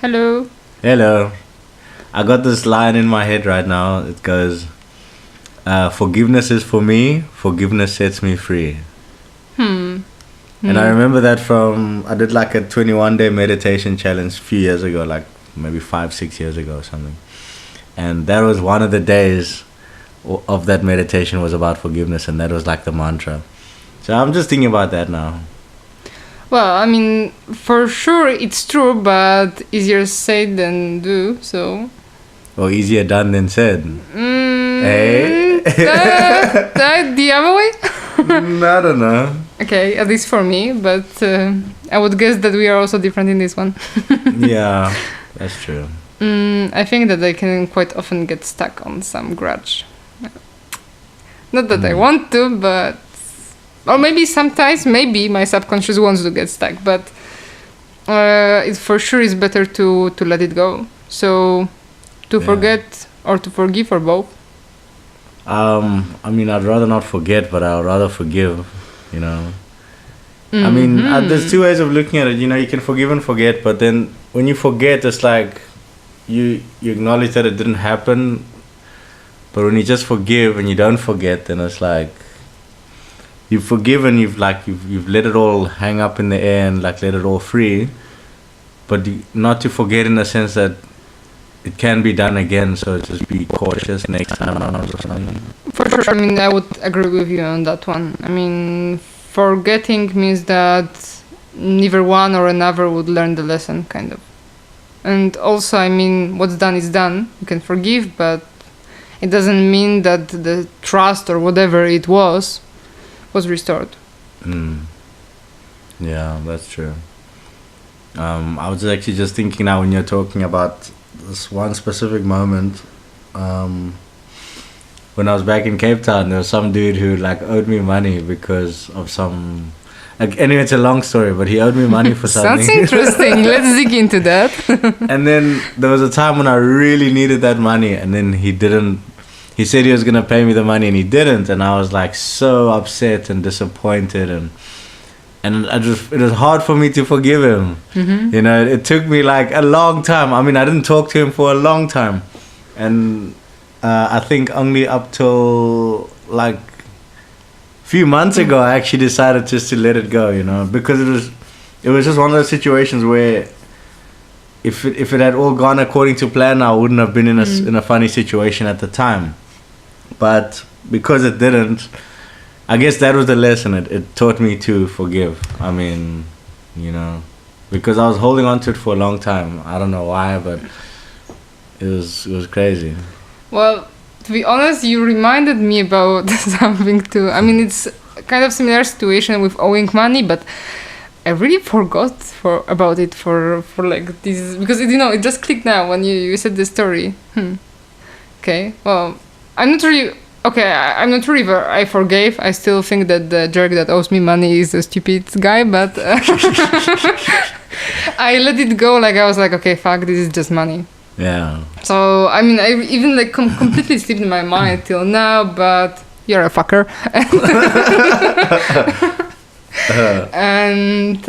Hello. Hello. I got this line in my head right now. It goes, forgiveness is for me, forgiveness sets me free. Hmm. And I remember that I did like a 21-day meditation challenge a few years ago, like maybe 5, 6 years ago or something. And that was one of the days of that meditation was about forgiveness, and that was like the mantra. So I'm just thinking about that now. Well, I mean, for sure it's true, but easier said than do, so... Or easier done than said. Hey? The other way? I don't know. Okay, at least for me, but I would guess that we are also different in this one. Yeah, that's true. I think that I can quite often get stuck on some grudge. Not that I want to, but... Or maybe sometimes, maybe my subconscious wants to get stuck, but it for sure is better to let it go. So, to forget or to forgive or both? I mean, I'd rather not forget, but I'd rather forgive, you know. I mean, there's two ways of looking at it. You know, you can forgive and forget, but then when you forget, it's like you acknowledge that it didn't happen. But when you just forgive and you don't forget, then it's like you've forgiven, you've let it all hang up in the air and like let it all free, but not to forget in the sense that it can be done again. So just be cautious next time around or something. For sure. I mean, I would agree with you on that one. I mean, forgetting means that neither one or another would learn the lesson, kind of. And also, I mean, what's done is done. You can forgive, but it doesn't mean that the trust or whatever it was restored. Yeah, that's true. I was actually just thinking now when you're talking about this one specific moment. When I was back in Cape Town, there was some dude who like owed me money because of some... anyway, it's a long story, but he owed me money for something. Sounds interesting. Let's dig into that. And then there was a time when I really needed that money, and then he didn't. He said he was gonna pay me the money, and he didn't, and I was like so upset and disappointed, and it was hard for me to forgive him. You know, it took me like a long time. I mean, I didn't talk to him for a long time, and I think only up till like a few months ago I actually decided just to let it go. You know, because it was just one of those situations where if it had all gone according to plan, I wouldn't have been in a funny situation at the time. But because it didn't, I guess that was the lesson. It taught me to forgive. I mean, you know, because I was holding on to it for a long time. I don't know why, but it was crazy. Well, to be honest, you reminded me about something too. I mean, it's kind of similar situation with owing money, but I really forgot about it for like this, because it just clicked now when you said the story. Okay, well, I'm not really I forgave. I still think that the jerk that owes me money is a stupid guy, but I let it go. Like I was like, okay, fuck, this is just money. Yeah. So I mean, I even like completely slipped in my mind till now, but you're a fucker. And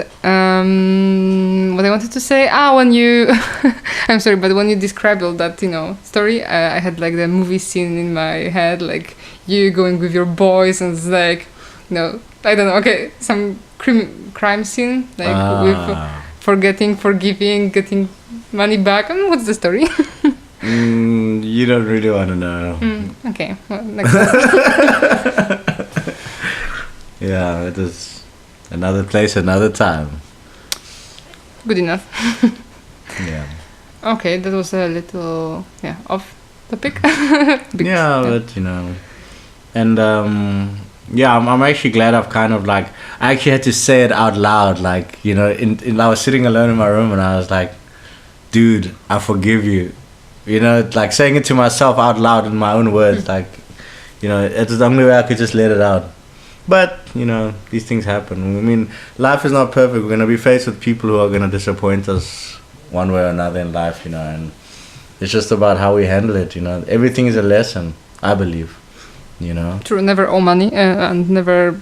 what I wanted to say, when you I'm sorry, but when you described all that story, I had like the movie scene in my head, like you going with your boys, and it's like I don't know, okay, some crime scene, like with forgetting, forgiving, getting money back. I mean, what's the story? You don't really want to know. Okay, well, next time. Yeah, it is another place, another time. Good enough. Yeah. Okay, that was a little off topic. But and I'm actually glad I've kind of like I actually had to say it out loud, like I was sitting alone in my room and I was like, dude, I forgive you. Like saying it to myself out loud in my own words, like it's the only way I could just let it out. But these things happen. I mean, life is not perfect. We're gonna be faced with people who are gonna disappoint us one way or another in life, and it's just about how we handle it. Everything is a lesson, I believe. True. Never owe money and never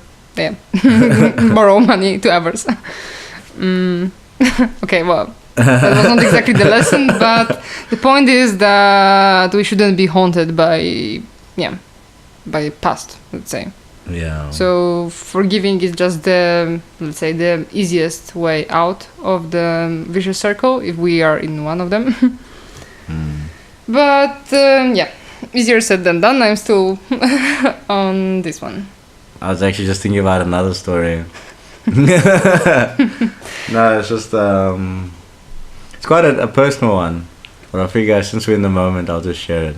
borrow money to others. Okay, well, that was not exactly the lesson, but the point is that we shouldn't be haunted by past, let's say. Yeah. So forgiving is just the, let's say, the easiest way out of the vicious circle if we are in one of them. But easier said than done. I'm still on this one. I was actually just thinking about another story. No, it's just it's quite a personal one, but I figure since we're in the moment, I'll just share it.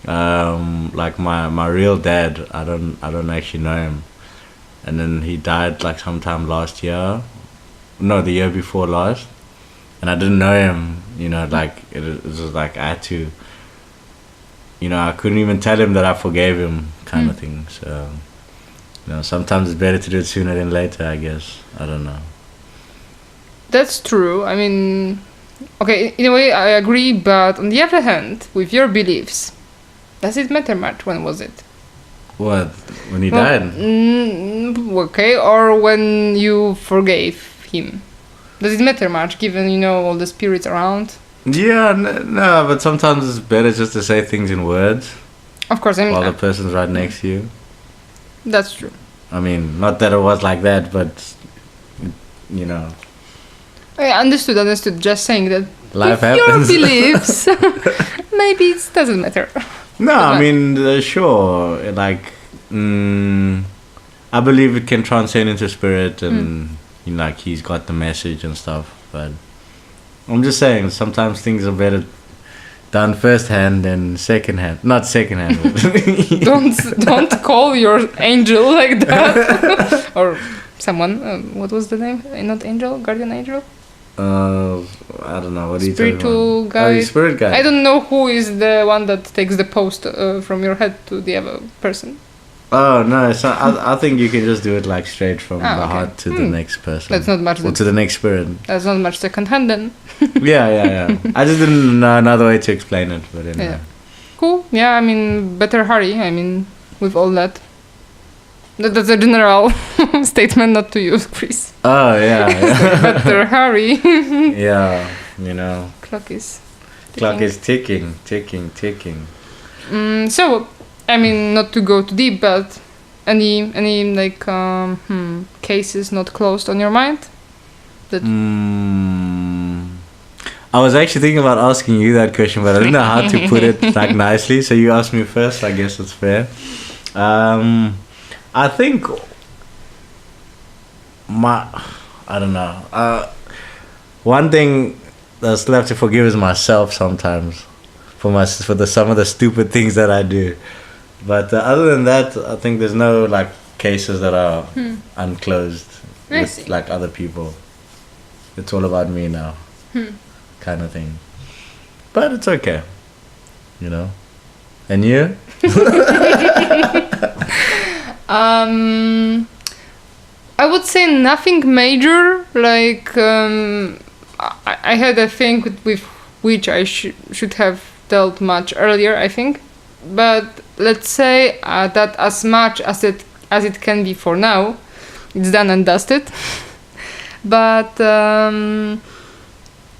Like my real dad, I don't actually know him, and then he died like sometime last year, no, the year before last, and I didn't know him. You know, like it was like I had to. You know, I couldn't even tell him that I forgave him, kind of thing. So, you know, sometimes it's better to do it sooner than later, I guess. I don't know. That's true. I mean, okay, in a way I agree, but on the other hand, with your beliefs, does it matter much? When was it? What? When he died? Okay, or when you forgave him? Does it matter much, given, you know, all the spirits around? Yeah, no, but sometimes it's better just to say things in words Of course, I mean, while the person's right next to you. that's true. I mean, not that it was like that, but, you know, I understood. Just saying that life with happens. your beliefs, maybe it doesn't matter. No, I mean, sure. Like, I believe it can transcend into spirit, and you know, like he's got the message and stuff. But I'm just saying, sometimes things are better done first hand than second hand. Not second hand. Don't call your angel like that, or someone. What was the name? Not angel, guardian angel. I don't know. What are you talking Spiritual about? guide. Oh, the spirit guide. I don't know who is the one that takes the post from your head to the other person. Oh no! It's not, I think you can just do it like straight from the okay. heart to the next person. That's not much. Or to the next spirit. That's not much second hand then. Yeah. I just didn't know another way to explain it, but anyway. Yeah. Cool. Yeah, I mean, better hurry. I mean, with all that. That's a general statement, not to you, Chris. Oh yeah. Better hurry. Yeah, you know. Clock is Ticking. So, I mean, not to go too deep, but any like cases not closed on your mind? That I was actually thinking about asking you that question, but I didn't know how to put it like nicely. So you asked me first. I guess it's fair. I think I don't know. One thing that I still have to forgive is myself sometimes for some of the stupid things that I do. But other than that, I think there's no like cases that are unclosed with like other people. It's all about me now, kind of thing. But it's okay, you know. And you? I would say nothing major. Like I had a thing with which I should have dealt much earlier, I think. But let's say that as much as it can be for now, it's done and dusted. But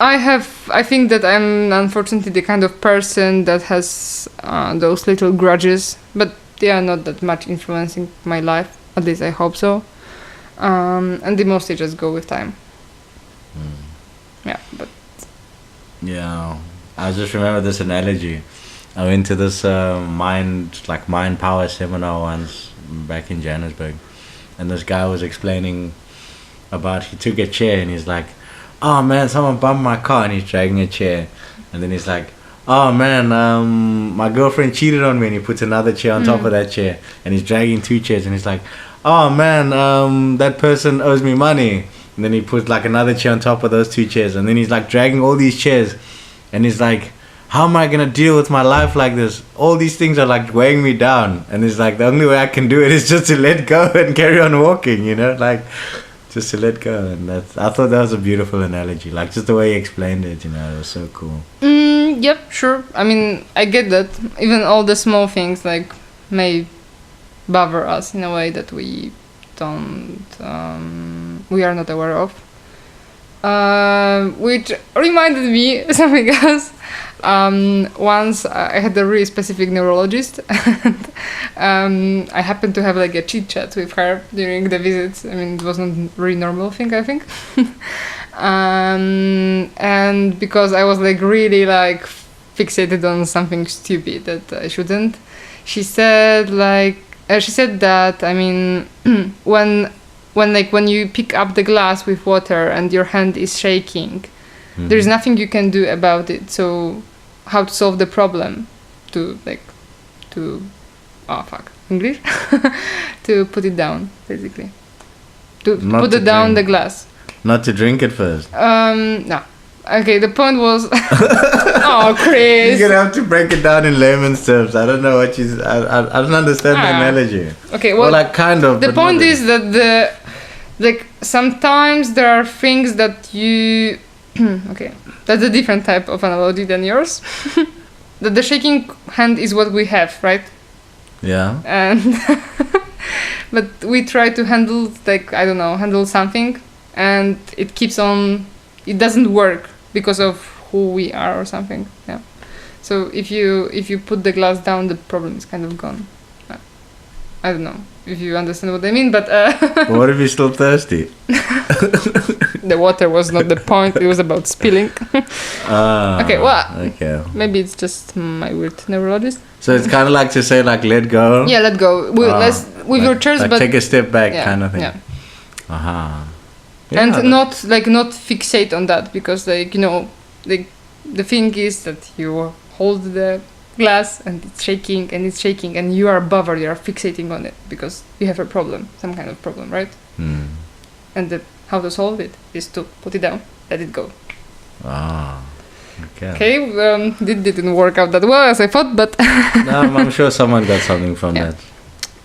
I think that I'm unfortunately the kind of person that has those little grudges, but they are not that much influencing my life. At least I hope so. And they mostly just go with time. Yeah, but yeah, I just remember this analogy. I went to this mind power seminar once back in Johannesburg, and this guy was explaining about he took a chair and he's like, "Oh man, someone bumped my car," and he's dragging a chair, and then he's like, "Oh man, my girlfriend cheated on me," and he puts another chair on top of that chair, and he's dragging two chairs, and he's like, "Oh man, that person owes me money," and then he puts like another chair on top of those two chairs, and then he's like dragging all these chairs, and he's like, "How am I gonna deal with my life like this? All these things are like weighing me down," and it's like the only way I can do it is just to let go and carry on walking, you know, like just to let go. And I thought that was a beautiful analogy, like just the way he explained it, you know, it was so cool. Yep, sure. I mean, I get that. Even all the small things like may bother us in a way that we don't, we are not aware of. which reminded me something else. Once I had a really specific neurologist, and I happened to have like a chit chat with her during the visits. I mean, it wasn't a really normal thing, I think. And because I was like really like fixated on something stupid that I shouldn't, she said that, I mean, when you pick up the glass with water and your hand is shaking, there's nothing you can do about it. So how to solve the problem? English? To put it down, basically. To Not put to it down drink. the glass. Not to drink it first. No. Okay, the point was... Oh, Chris! You're gonna have to break it down in layman's terms. I don't know what you... I don't understand the analogy. Okay, Well, like, kind of. the but point not is that sometimes there are things that you... Okay, that's a different type of analogy than yours. That the shaking hand is what we have, right? Yeah. And but we try to handle handle something, and it keeps on. It doesn't work because of who we are or something. Yeah. So if you put the glass down, the problem is kind of gone. I don't know if you understand what I mean, but But what if you're still thirsty? the water was not the point. It was about spilling. Okay, well, Okay. maybe it's just my weird neurologist. So it's kind of like to say, like, let go. Yeah, let go. Let's with your chairs, like but take a step back, yeah, kind of thing. yeah. Yeah, And that- not fixate on that, because the thing is that you hold the glass and it's shaking and you are bothered, you are fixating on it because you have a problem, some kind of problem, right? And how to solve it is to put it down, let it go. Okay. Okay, it didn't work out that well as I thought, but No, I'm sure someone got something from Yeah. that.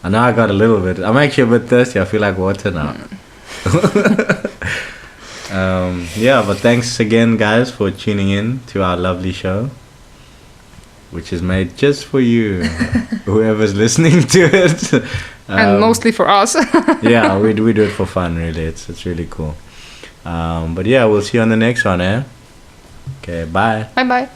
I know I got a little bit. I'm actually a bit thirsty. I feel like water now. Yeah, but thanks again, guys, for tuning in to our lovely show, which is made just for you, whoever's listening to it. and mostly for us. Yeah, we do it for fun, really. It's really cool. But yeah, we'll see you on the next one, eh? Okay, bye. Bye bye.